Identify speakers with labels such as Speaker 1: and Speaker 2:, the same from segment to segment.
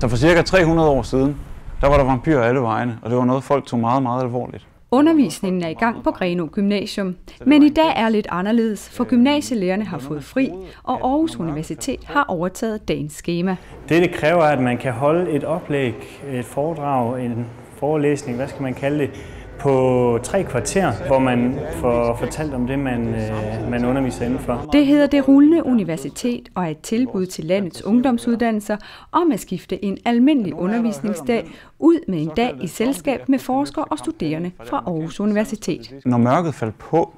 Speaker 1: Så for cirka 300 år siden, der var der vampyrer alle vegne, og det var noget, folk tog meget, meget alvorligt.
Speaker 2: Undervisningen er i gang på Grenaa Gymnasium, men i dag er lidt anderledes, for gymnasielærerne har fået fri, og Aarhus Universitet har overtaget dagens skema.
Speaker 3: Det kræver, at man kan holde et oplæg, et foredrag, en forelæsning, hvad skal man kalde det, på 3 kvarter, hvor man får fortalt om det, man underviser indenfor.
Speaker 2: Det hedder Det Rullende Universitet og er et tilbud til landets ungdomsuddannelser om at skifte en almindelig undervisningsdag ud med en dag i selskab med forskere og studerende fra Aarhus Universitet.
Speaker 1: Når mørket faldt på,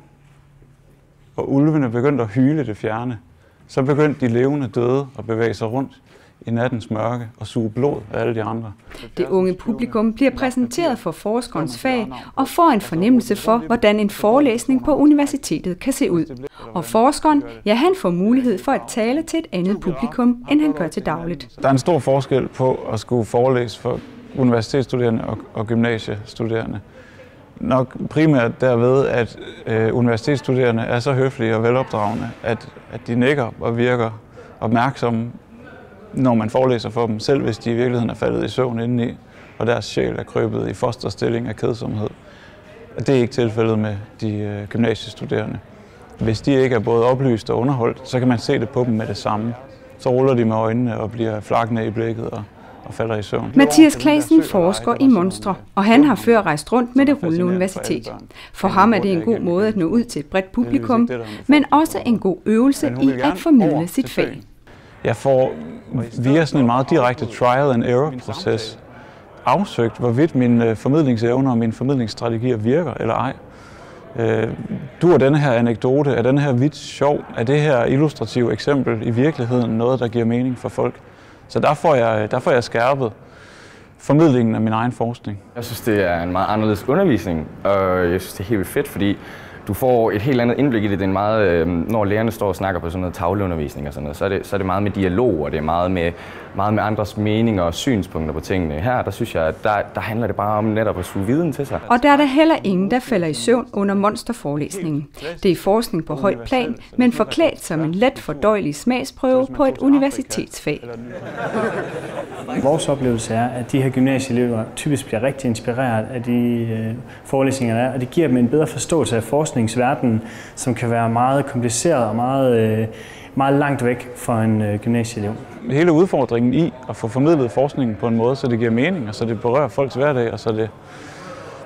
Speaker 1: og ulvene begyndte at hyle det fjerne, så begyndte de levende døde at bevæge sig rundt i nattens mørke og suge blod af alle de andre.
Speaker 2: Det unge publikum bliver præsenteret for forskerens fag og får en fornemmelse for, hvordan en forelæsning på universitetet kan se ud. Og forskeren, ja, han får mulighed for at tale til et andet publikum, end han gør til dagligt.
Speaker 1: Der er en stor forskel på at skulle forelæse for universitetsstuderende og gymnasiestuderende. Nok primært derved, at universitetsstuderende er så høflige og velopdragende, at de nikker og virker opmærksomme, når man forelæser for dem, selv hvis de i virkeligheden er faldet i søvn indeni, og deres sjæl er krøbet i fosterstilling af kedsomhed. Det er ikke tilfældet med de gymnasiestuderende. Hvis de ikke er både oplyst og underholdt, så kan man se det på dem med det samme. Så ruller de med øjnene og bliver flakkende i blikket og falder i søvn.
Speaker 2: Mathias Claesen forsker i monstre, og han har før rejst rundt med Det Rullende Universitet. For ham er det en god måde at nå ud til et bredt publikum, men også en god øvelse i at formidle sit fag.
Speaker 1: Jeg får via sådan en meget direkte trial and error proces afsøgt, hvorvidt mine formidlingsevner og mine formidlingsstrategier virker eller ej. Duer denne her anekdote, er denne her vits sjov, er det her illustrative eksempel i virkeligheden noget, der giver mening for folk? Så der får jeg skærpet formidlingen af min egen forskning.
Speaker 4: Jeg synes, det er en meget anderledes undervisning, og jeg synes, det er helt vildt fedt, fordi du får et helt andet indblik i det. Det er meget, når lærerne står og snakker på sådan noget tavleundervisning og sådan noget, så er det meget med dialog, og det er meget med andres meninger og synspunkter på tingene. Her, der synes jeg, at der handler det bare om netop at suge viden til sig.
Speaker 2: Og der er der heller ingen, der falder i søvn under monsterforelæsningen. Det er forskning på højt plan, men forklædt som en let fordøjelig smagsprøve på et universitetsfag.
Speaker 3: Vores oplevelse er, at de her gymnasieelever typisk bliver rigtig inspireret af de forelæsninger, der er, og det giver dem en bedre forståelse af forskningsverdenen, som kan være meget kompliceret og meget langt væk fra en gymnasieelev.
Speaker 1: Hele udfordringen i at få formidlet forskningen på en måde, så det giver mening, og så det berører folks hverdag, og så det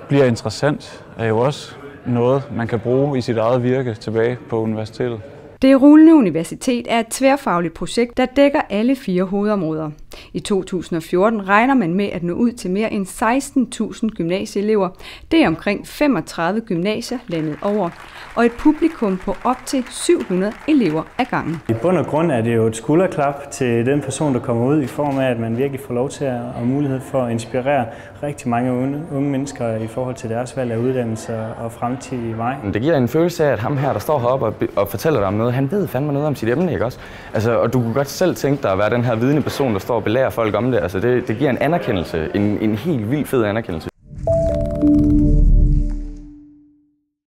Speaker 1: bliver interessant, er jo også noget, man kan bruge i sit eget virke tilbage på universitetet.
Speaker 2: Det Rullende Universitet er et tværfagligt projekt, der dækker alle 4 hovedområder. I 2014 regner man med at nå ud til mere end 16.000 gymnasieelever. Det er omkring 35 gymnasier landet over, og et publikum på op til 700 elever ad gangen.
Speaker 3: I bund og grund er det jo et skulderklap til den person, der kommer ud, i form af, at man virkelig får lov til at have mulighed for at inspirere rigtig mange unge mennesker i forhold til deres valg af uddannelse og fremtidige vej.
Speaker 4: Det giver en følelse af, at ham her, der står heroppe og fortæller dig om noget, han ved fandme noget om sit emne, ikke også? Altså, og du kunne godt selv tænke dig at være den her vidende person, der står og belærer folk om det. Altså, det giver en anerkendelse, en helt vildt fed anerkendelse.